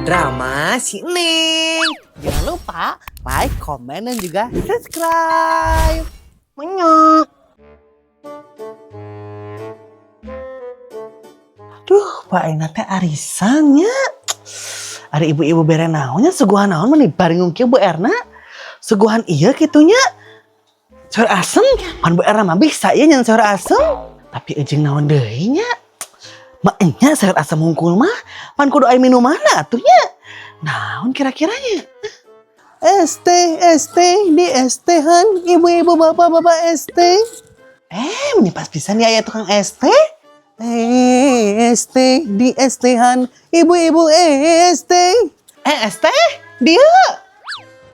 Drama si Neng. Jangan lupa like, komen, dan juga subscribe. Menyok. Aduh, Pak Ena teh arisannya. Ada ibu-ibu bere naonnya suguhan naon meni baring ngungkieu Bu Erna. Suguhan iya kitunya. Sayur asem, pan Bu Erna mah bisa ieu nyan sayur asem. Tapi ejeng naon deui nya? Maknya sayur asem hungkul mah pan kudu aya minumanna atuhnya. Naon kira-kiranya? ST di ST-han ibu-ibu bapak-bapak ST. Meni pas pisan ya aya tukang ST. ST di ST-han ibu-ibu ST. ST dia.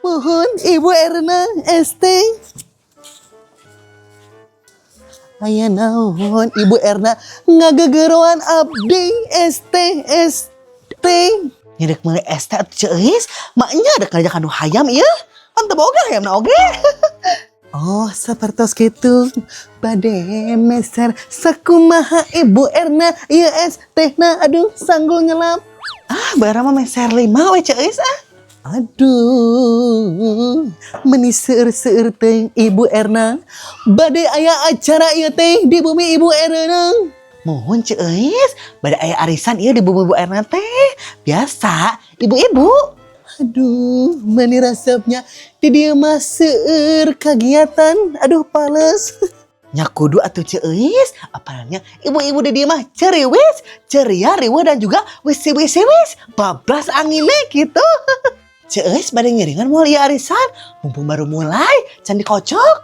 Mohon Ibu Erna ST. Aya naon Ibu Erna ngagegeroan abdi ST. Nyedek meuli ST atuh ceus, maknya ada kerja kanu hayam ieu. Kan teu boga hayamna oge. Oh, sapertos kitu. Bade meser sakumaha Ibu Erna ieu ST-na aduh sanggul ngelap. Bu Erna mah meser 5 we ceus Aduh, meni seueur-seueur teh Ibu Erna. Bade aya acara ieu teh di bumi Ibu Erna. Mohon ceus, bade aya arisan ieu di bumi Ibu Erna teh. Biasa, ibu-ibu. Aduh, meni resepnya di dieu mah seueur kagiatan. Aduh, pales. Nya kudu atuh ceus, apalanya ibu-ibu di dieu mah ceriwis, ceria, riweuh dan juga wis bablas angine gitu. Ceus bade ngiringan moal ieu arisan, mumpung baru mulai, can dikocok.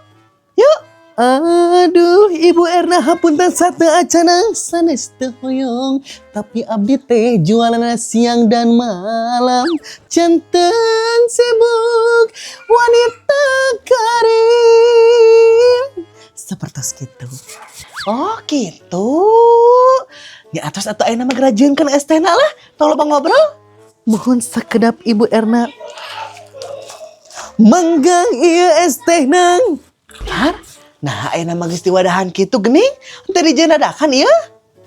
Yuk. Aduh, Ibu Erna hapunten sateu acana sanes teu hoyong, tapi abdi teh jualan siang dan malam. Janten sibuk, wanita karir. Sapertos kitu. Oh, gitu. Ya atos atuh ayeuna mah gerajeunkeun ST-na lah, tong loba ngobrol. Mohon sakedap Ibu Erna. Manggang ieu ST-na. Nah, ayeuna mah geus diwadahan kitu geuning, teu dijeunadakan ieu.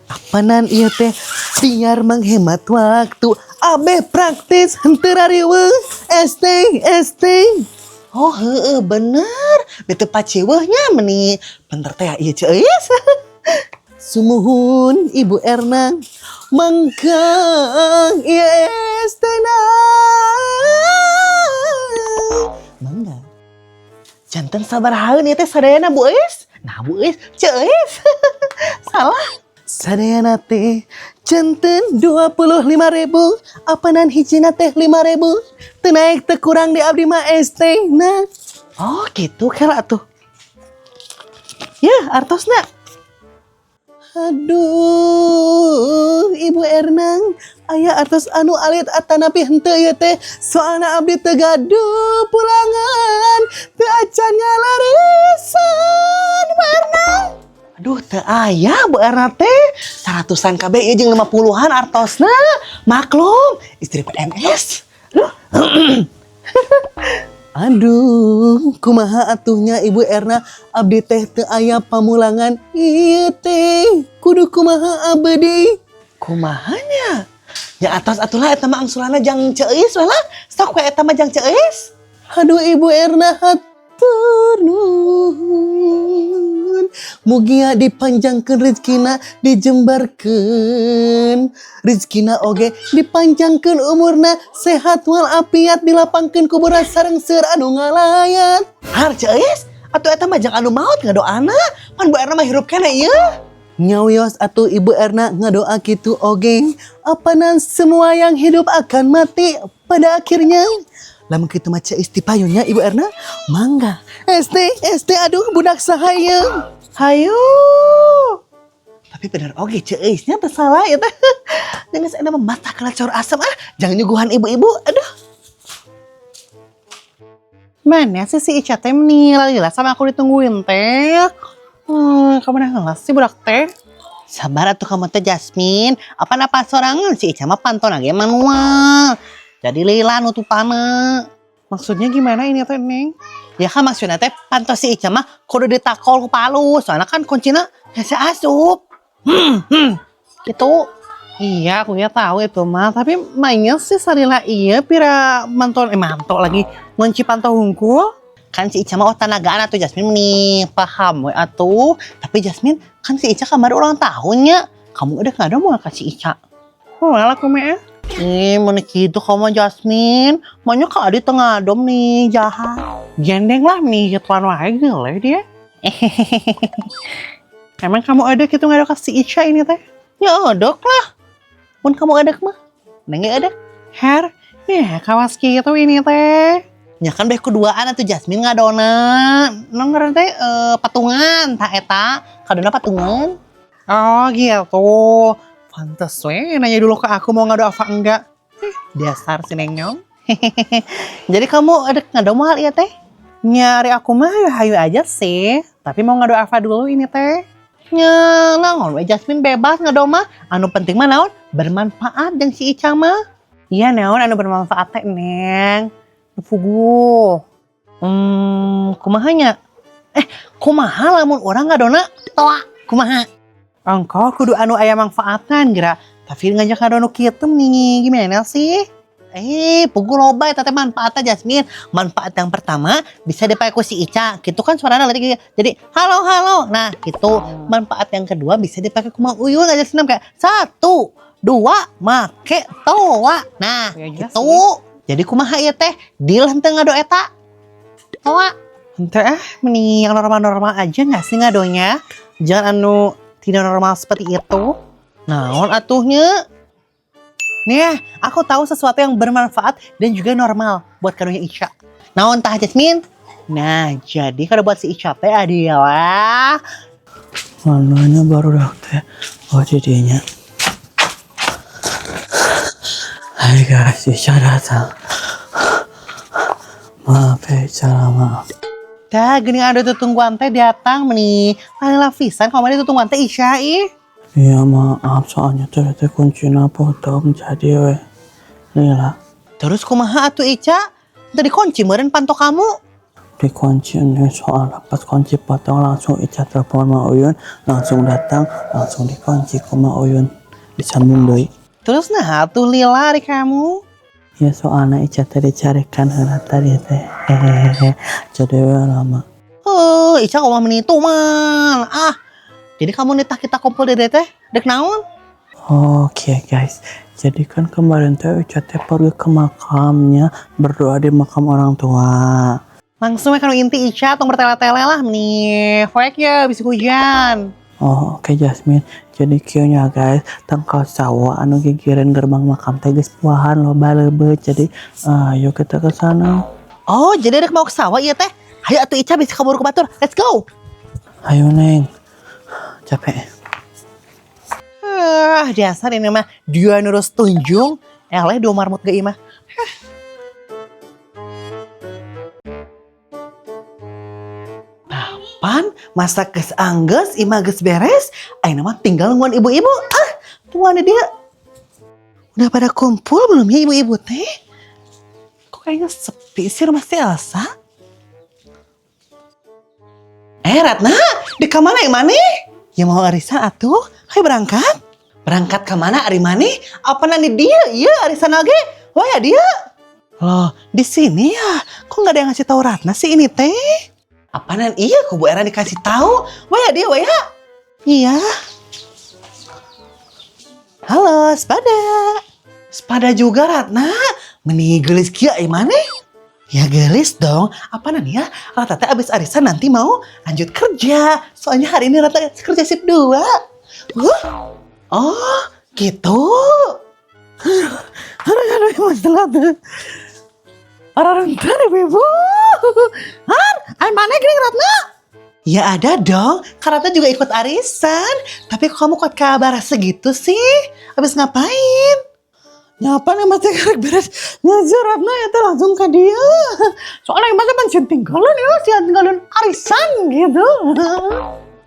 Apanan ieu teh biar menghemat waktu, abeh praktis henteu rariweuh. ST. Oh, heueuh bener. Beuteung paceueuhnya meni bentar teh ieu ceus. Sumuhun Ibu Erna. Manggang ieu ST-na. Mangga. Janten sabarahaeun ieu teh sadayana Bu Eus? Nah Bu Eus, ceus. Salah. Sadayana teh janten 25.000, apanan hijina teh 5.000. Teu naek teu kurang di abdi mah ST. Nah. Oh, gitu kala atuh. Ya, artosna. Aduh, Ibu Erna, aya artos anu alit atanapi henteu ieu teh soalna abdi teu gaduh pulangan, teu acan ngalarisan Bu Erna. Aduh, teu aya Bu Erna teh, 100-an kabeh ieu jeung 50-an artosna. Maklum, istri PMS. Aduh, kumaha atuhnya Ibu Erna abdi teh teu aya pamulangan ieu teh. Kudu kumaha abdi? Kumahanya? Ya atos atulah eta mah angsuranna jang ceus we lah. Sok we eta mah jang ceus. Aduh Ibu Erna hatur nuhun. Mugia dipanjangkeun rezekina, dijembarkeun rezekina oge, dipanjangkeun umurna, sehat walafiat, dilapangkeun kuburan sareng seueur anu ngalayat. Har ceus, atuh eta mah jang anu maot ngadoana, pan Bu Erna mah hirup keneh ieu. Nyawios atuh Ibu Erna ngadoa kitu oge, apanan semua yang hidup akan mati pada akhirnya. Lamun kitu mah ceus dipayunnya Ibu Erna, mangga. ST aduh budak saha ieu? Hayu. Tapi bener oge ceusnya teu salah eta. Geus ena mah mata kana caur asem jangan nyuguhan ibu-ibu. Aduh. Mana sih si Ica teh menilai sama aku ditungguin teh. Kamu udah ngelas sih budak teh. Sabar atuh kamu teh Jasmine. Apa-apa sorangan si Ica mah pantona ge manual. Jadi lila nutupana. Maksudnya gimana ini teh Neng? Ya kan maksudnya teh pantos si Ica mah kudu ditakol ku palu. Soalnya kan kuncina hese asup. Gitu. Iya, aku ya tahu itu mah. Tapi mainnya sih salila iya pira mantul lagi ngunci pantau hungkul. Kan si Ica mah tanagaan atuh Jasmine nih paham we atuh. Tapi Jasmine kan si Ica kamar ulang tahunnya. Kamu udah ngado mau kasih Ica. Oh, lah aku meh. Mana gitu kamu Jasmine. Maunya kak Adi tengah dom nih jahat. Gendeng lah nih tuan wae gile dia. Emang kamu ada gitu ngado kasih Ica ini teh? Ya odok lah. Mun kamu ada mah, neng ada. Her, ya kawas gitu ini teh. Ya kan beh keduaan atuh Jasmine ngadona. Nong teh patungan, tak eta. Kadona patungan. Oh gitu. Pantes we nanya dulu ke aku mau ngado apa enggak. Dasar si Nengnyong. Jadi kamu ada ngado mahal ya teh? Nyari aku mah hayu aja sih. Tapi mau ngado apa dulu ini teh? Nya naon we Jasmine bebas ngado mah. Anu penting mah naon? Bermanfaat jeung si Ica mah. Iya naon anu bermanfaat teh Neng. Fugu. Kumahanya? Kumaha lamun orang ngadona toa. Kumaha? Engkau kudu anu aya manfaatan geura. Tapi ngajak ngadona kitu nih gimana sih? Pugu loba eta teh manfaatnya Jasmine. Manfaat yang pertama bisa dipakai ku si Ica. Gitu kan suaranya lagi. Jadi halo. Nah, gitu. Manfaat yang kedua bisa dipakai ku Mang Uyun aja senam kayak 1, 2 make toa. Nah, ya, gitu. Jadi kumaha ieu teh? Deal henteu ngado eta. Toa. Henteu mending yang normal-normal aja enggak sih ngadonya? Jangan anu tidak normal seperti itu. Naon atuhnya? Nih, aku tahu sesuatu yang bermanfaat dan juga normal buat kadonya Ica. Naon tah Jasmine? Nah, jadi kalau buat si Ica teh adalah manunya baru dah teh. Oh jadinya. Hai guys, Ica datang. Maaf ya Ica lama. Dah, gini ada tutungguan teh datang nih. Paling lapisan kalau ada tutungguan teh Ica ih. Iya maaf soalnya teh kuncinya potong jadi we. Lila. Terus kumaha atuh Ica? Tadi kunci meureun pantok kamu. Dikunci nih soal pas kunci potong langsung Ica telepon Ma Uyun, langsung datang, langsung dikunci ke Ma Uyun. Disambung deui. Terus nah atuh Lila ari kamu? Ya soalnya Ica tadi carikan heula tadi teh. Jadi lama. Ica kumaha menitu man. Jadi kamu nitah kita kumpul di teh dek naon? Oke guys. Jadi kan kemarin teh Ica teh pergi ke makamnya berdoa di makam orang tua. Langsung kan inti Ica tong bertele-tele lah nih. Hoek ya bisa hujan. Oh oke Jasmine. Jadi kieunya guys, tangkal sawa anu gigireun gerbang makam teh geus puahan loba leubet. Jadi ayo kita ke sana. Oh, jadi rek mau ke sawah ieu teh. Hayu atuh Ica bisa kabur ke batur. Let's go. Ayo Neng. Capek. Dasar ini mah dia nurus tunjung. Eleh dua marmut ge ieu mah. Pan masak geus anggeus, imah geus beres, ayeuna mah tinggal nungguan ibu-ibu. Tuan dia. Udah pada kumpul belum ya ibu-ibu teh? Kok kayaknya sepi sih rumah si Elsa? Ratna, di kamar yang mana? Ya mau arisan atuh, ayo berangkat. Berangkat ke mana ari maneh? Apa nanti dia? Iya arisan lagi. Wah ya dia. Loh, di sini ya. Kok nggak ada yang ngasih tahu Ratna sih ini teh? Apaan iya kok Bu Era dikasih tahu? Wah dia ya. Iya. Halo, Sepada. Sepada juga Ratna. Meni gelis kia mana? Ya gelis dong. Apaan ya? Ratna teh abis arisan nanti mau lanjut kerja. Soalnya hari ini Ratna kerja shift 2. Oh, gitu. Aduh, masalah tuh. Orang tadi ibu. Ay mana gini Ratna? Ya ada dong, Ratna juga ikut arisan. Tapi kok kamu kuat kabar segitu sih? Habis ngapain? Nyapa nih masih karek beres ngajar Ratna ya teh langsung ke dia. Soalnya yang masa pensiun tinggalan ya, sian tinggalan arisan gitu.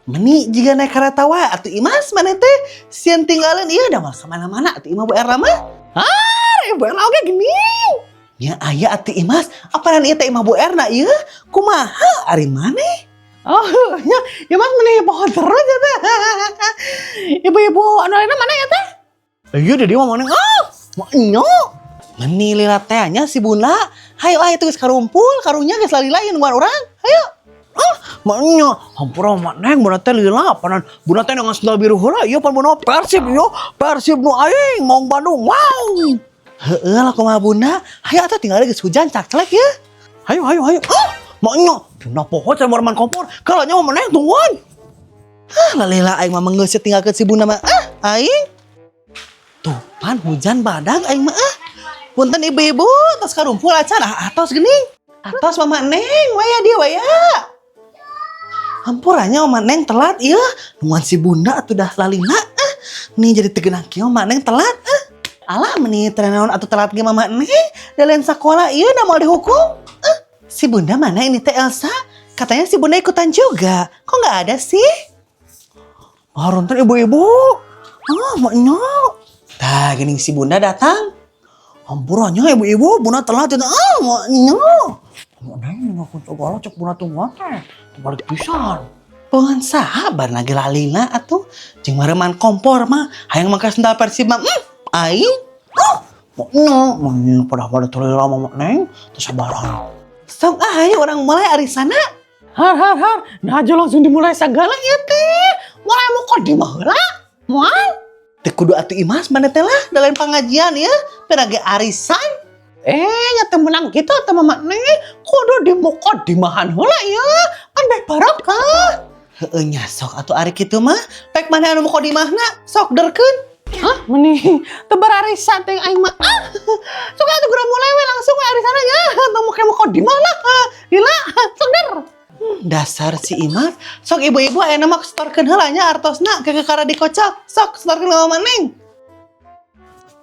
Meni jika naik kereta wae atuh Imas mana teh sian tinggalan iya udah malah kemana-mana atuh Imah Bu Erna mah. Bu Erna oke gini. Ya aya atuh Imas, apaan ieu teh Imah Bu Erna ieu? Kumaha ari maneh? Oh, ya Mas meni pohon terus ya teh. Ibu-ibu anu lainna mana ya teh? Iya dia mah maneh maknya. Meni lila tehnya si bunda. Hayo ayo tuh geus karumpul, karunya geus lalilain buat orang. Hayo. Maknya hampura maneh bunda teh lila panan bunda teh dengan sendal biru heula ieu pan bunda Persib ieu. Persib nu aing Maung Bandung. Wow. Heeh lah kumaha bunda. Hayo atuh tinggal geus hujan cak-celek ya. Hayo. Maknya bunda poho can morman kompor. Kalanya mah maneh tungguan. Lalila aing mah geus tinggalkeun si bunda mah. Aing. Tuh, pan hujan badag aing mah. Punten ibu-ibu, tos karumpul acara atos geuning. Atos mama Neng, waya dia waya. Hampurannya mama Neng telat ieu. Nungguan si bunda atuh dah lalina. Nih jadi tegeunang kieu mama Neng telat. Alah meni teu naon atuh telat ge mama Neng. Dalen sakola ieu da mau dihukum. Si bunda mana ini teh Elsa? Katanya si bunda ikutan juga. Kok nggak ada sih? Harunten ibu-ibu. Maknya. Tah gini si bunda datang. Hampurannya ibu-ibu, bunda telat ya. Maknya. Neng aku coba cek bunda tunggu teh. Balik pisan. Pengen sabar lagi lalina atuh. Jeung mareman kompor mah. Hayang mangka sendal Persib mah. Aing. Maknya pada teu lama mak Neng. Teu sabaran. Sok ayo orang mulai arisana. Har. Nah aja langsung dimulai segala ya teh. Mulai mau kodimah heula. Moal. Teu kudu atuh Imas maneh teh lah dalam pengajian ya. Penage arisan. Nya teu menang kitu teh mama Neng. Kudu dimukodimahan heula ya. Kan bae barokah. Heueuh nya sok atuh ari kitu mah. Pek maneh anu mukodimahna sok derkeun. Hah, meni tebar arisan teh aing mah. Sok atuh geura mulai we langsung arisana ya. Teu mau mukodimah lah. Gila, sok der. Dasar si Imas. Sok ibu-ibu ayeuna mah setorkeun heula nya artosna ke kara dikocok. Sok setorkeun ka Mama Neng.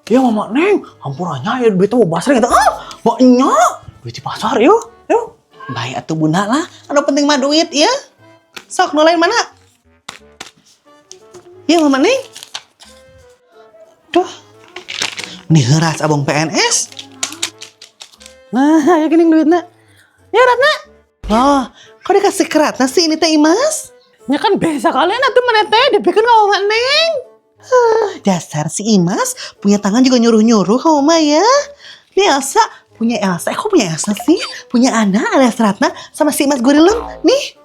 Ya Mama Neng, hampurannya ya duit teh basreng eta. Maknya duit di pasar yuk. Bae atuh bunda lah. Anu penting mah duit ya. Sok nu lain mana? Ya Mama Neng. Duh. Nih heuras abang PNS. Nah, ya geuning duitna. Ya Ratna. Oh, kok dikasih ke Ratna sih ini teh Imas? Ya kan biasa kalian atuh mana teh dibikeun ka Mama Neng. Dasar si Imas punya tangan juga nyuruh-nyuruh ka Mama ya. Nih Elsa punya Elsa, kok punya Elsa sih? Punya Ana alias Ratna sama si Imas Gurilem. Nih.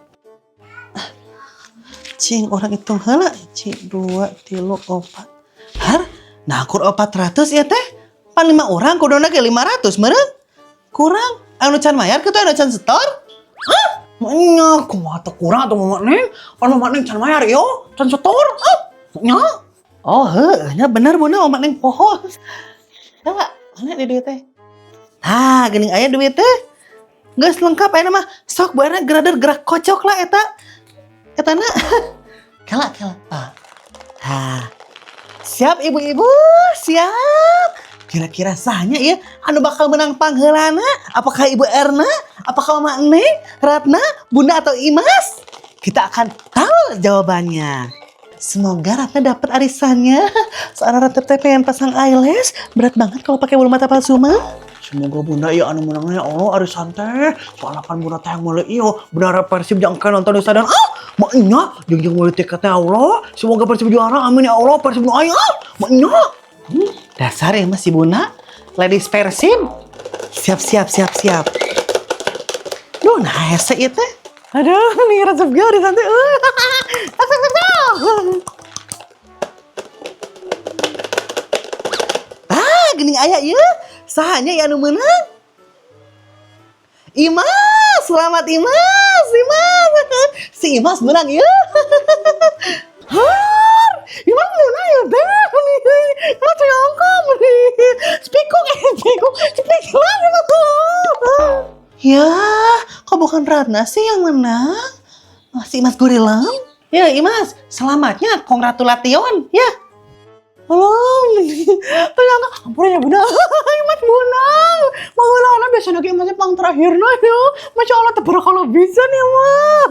Cing orang hitung heula. 1 2 3 4. Har, nah kur 400 ya teh. Pan 5 orang kuduna ge 500 meureun. Kurang. Anu can mayar kitu anu can setor. Maknya kumaha teu kurang atuh Mama Neng. Pan Mama Neng can mayar yo, can setor. Nya. Oh, heuh, nya bener bunda Mama Neng poho. Coba, mana di duit teh? Tah, geuning aya duit teh. Geus lengkap aya mah. Sok baeuna gerak kocok lah eta. Etana. Kela. Siap ibu-ibu, siap. Kira-kira sahnya ya anu bakal menang pangheulana? Apakah Ibu Erna? Apakah Mama Neng, Ratna, Bunda atau Imas? Kita akan tahu jawabannya. Semoga Ratna dapat arisannya. Soalnya Ratna teh pengen pasang eyelash. Berat banget kalau pakai bulu mata palsu mah. Semoga Bunda ya anu menangnya Allah arisan teh. Soalnya kan Bunda teh yang mulai iyo. Benar Persib jangka nonton di stadion. Maknya jeung mulai tiketnya Allah. Semoga Persib juara. Amin ya Allah. Persib nu aya. Maknya. Dasar ya Mas si Bunda. Ladies Persib. Siap. Duh, nah hese ieu teh. Aduh, nih resep gue arisan teh. Geuning aya ieu. Sahanya ya anu meunang? Imas, selamat Imas. Si Imas menang ieu. Har, Imas menang ya teh. Mah congkom nih. Spikuk. Ya, kok bukan Ratna sih yang menang? Si Imas Gurilem. Ya Imas, selamatnya congratulation ya. Ternyata ampunnya Bunda. Imas menang. Maulana biasanya ge Imas pang terakhirna ya. Masya Allah kalau bisa nih mah.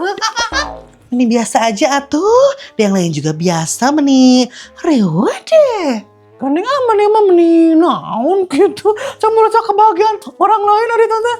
Ini biasa aja atuh. Yang lain juga biasa meni. Rewa deh. Gandeng aman ya mah meni naon gitu. Campur kebahagiaan orang lain hari tante.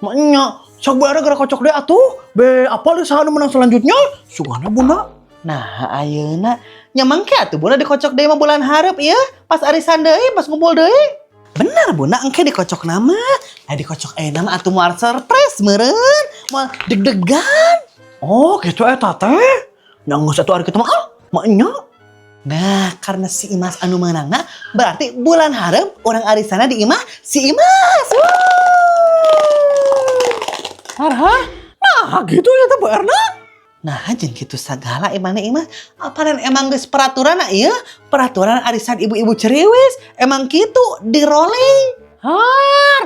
Maknya sok bae gerak kocok deh atuh. Be apa deh saha menang selanjutnya? Sugana Bunda. Nah ayeuna Nyamang ke atuh Buna dikocok deui mah bulan hareup ieu pas arisan deui pas ngumpul deui. Bener Buna engke dikocok nama. Dikocok nama atuh moal surprise meureun. Moal deg-degan. Oh gitu eta teh. Nyanggeus atuh ari kitu mah mah nya. Nah, karena si Imas anu menangna berarti bulan hareup orang arisana di imah si Imas. Harha? Nah gitu ya teh Bu Erna. Nah, jeung kitu sagala emangna Imas. Apaan emang geus peraturan ieu? Peraturan arisan ibu-ibu ceriwis. Emang kitu di rolling.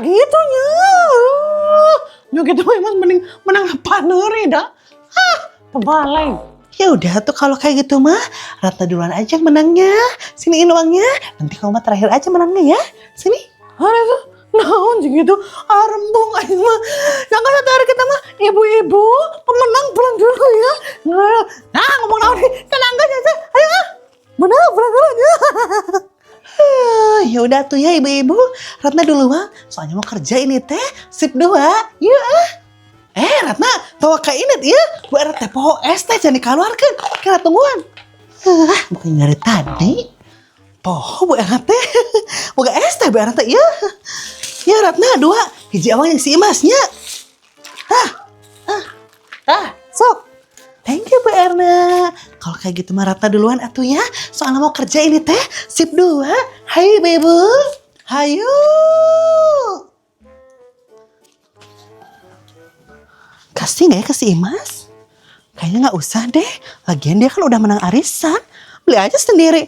Gitu nya. Nya gitu mah Imas mending menang paneuri da. Tebaleng. Ya udah tuh kalau kayak gitu mah Ratna duluan aja yang menangnya. Siniin uangnya. Nanti kamu mah terakhir aja menangnya ya. Sini. Hari itu naon jeung gitu arembung aing mah. Jangan hari kita mah ibu-ibu pemenang pulang dulu ya. Nah ngomong naon nih tenang aja. Ayo bener pulang dulu ya. Ya udah tuh ya ibu-ibu. Ratna duluan. Soalnya mau kerja ini teh. Sip 2. Yuk Ratna, tawa ka ini ya. Bu Erna teh poho es teh jangan dikeluarkan. Kira tungguan. Bukan dari tadi. Poho Bu Erna teh. Boga es teh Bu Erna teh ya. Ya Ratna 2. Hiji awang yang si Imasnya. Sok. Thank you Bu Erna. Kalau kayak gitu mah Ratna duluan atuh ya. Soalnya mau kerja ini teh. Sip 2. Hai ibu. Hayu. Kasih nggak ya ke si Imas? Kayaknya nggak usah deh. Lagian dia kan udah menang arisan. Beli aja sendiri.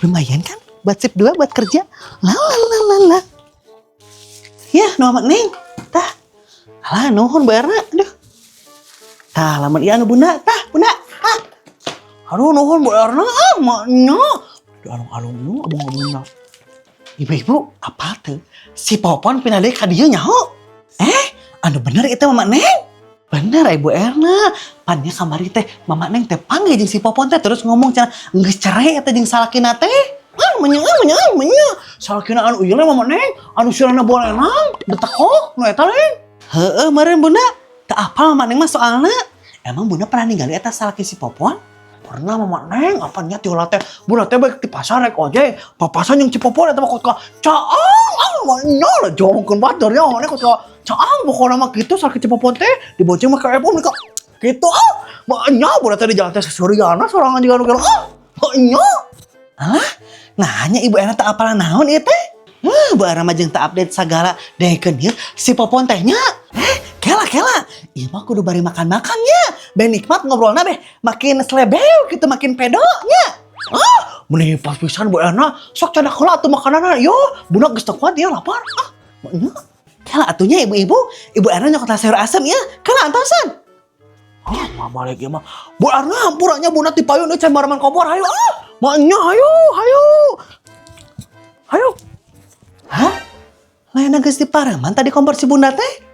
Lumayan kan? Buat sip 2 buat kerja. Lalalala. Ya, nama Neng. Tah. Alah, nuhun Bu Erna. Aduh. Tah, lamun ieu anu Bunda. Tah, Bunda. Aduh nuhun Bu Erna maknya. Alung-alung nu abang-abangna. Ibu-ibu, apa tuh? Si Popon pindah deui ka dieu nyaho. Anu bener itu Mama Neng. Bener Ibu Erna. Pannya kamari teh Mama Neng teh panggil jeung si Popon teh terus ngomong cenah geus cerai eta jeung salakina teh. Menya. Salakina anu ieu Mama Neng, anu sirana bolenang, detekok nu eta Neng. Heueuh meureun Bunda. Teu apal Mama Neng mah soalna. Emang Bunda pernah ninggali eta salaki si Popon? Pernah Mama Neng, apanya tiola teh, Bunda teh baik di pasar rek ojek, papasan yang Cipopon eta mah kok caang, maknya lah jongkeun baturnya Mama Neng kok caang pokona mah kitu sakit Cipopon teh, diboceng mah ka epon ka kitu maknya Bunda teh di jalan teh sesuriana sorangan juga nu maknya. Alah, nanya Ibu Erna tak apalah naon ieu teh? Bu Erna mah jeung teu update sagala dekeun ieu si Popon tehnya. Kela. Ieu mah kudu bari makan-makannya. Ben nikmat ngobrolna beh makin selebeu kitu makin pedonya. Mending pas pisan Bu Erna, sok cadak heula atuh makananna. Yo, Bunda geus teu kuat ieu lapar. Maknya. Kela atunya ibu-ibu, Ibu Erna nyokot sayur asem ieu. Kela antosan. Mah balik ieu mah. Bu Erna hampuranya Bunda ti payun can baraman kompor hayu. Maknya hayu. Lain geus di pareman tadi kompor si Bunda teh.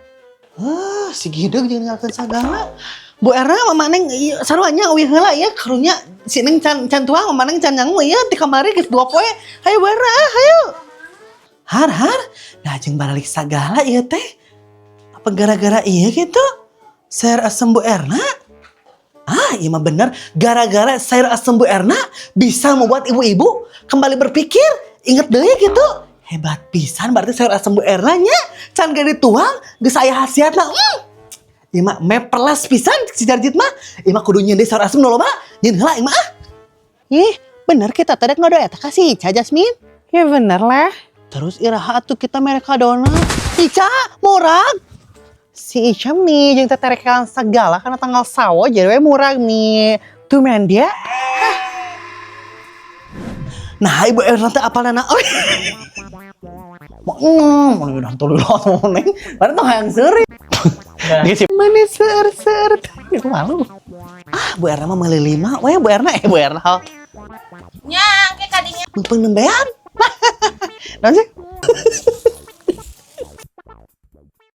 Si Gideg jeung ninggalkeun sagala. Bu Erna Mama Neng ieu sarua uih heula ieu karunya si Neng can tuang Mama Neng can nyangu ieu ti kamari geus 2 poe. Hayu Bu Erna, hayu. Har. Nah jeung balik sagala ieu teh. Apa gara-gara ieu gitu? Sayur asem Bu Erna? Iya mah bener. Gara-gara sayur asem Bu Erna bisa membuat ibu-ibu kembali berpikir. Ingat deui gitu. Hebat pisan berarti sayur asem Bu Erna nya. Can gak dituang, geus aya khasiatna. Ieu mah meperlas pisan si Jarjit mah. Ieu mah kudu nyieun deui sayur asem nu loba. Nyieun heula ieu mah. Bener kita teh ngodo eta ka si Ica Jasmine. Ya bener lah. Terus iraha atuh kita mere kadona. Ica, murag. Si Ica nih jeung teh terekan sagala karena tanggal sawo jadi we murag nih. Tuh men dia. Nah, Ibu Erna teh apalana? Mau udah tuluy Neng. Baru tuh hayang seuri. Manis seur. Aku malu. Bu Erna mah meuli 5. We Bu Erna Bu Erna. Nyang ke kadinya. Mumpung nembean. Naon sih?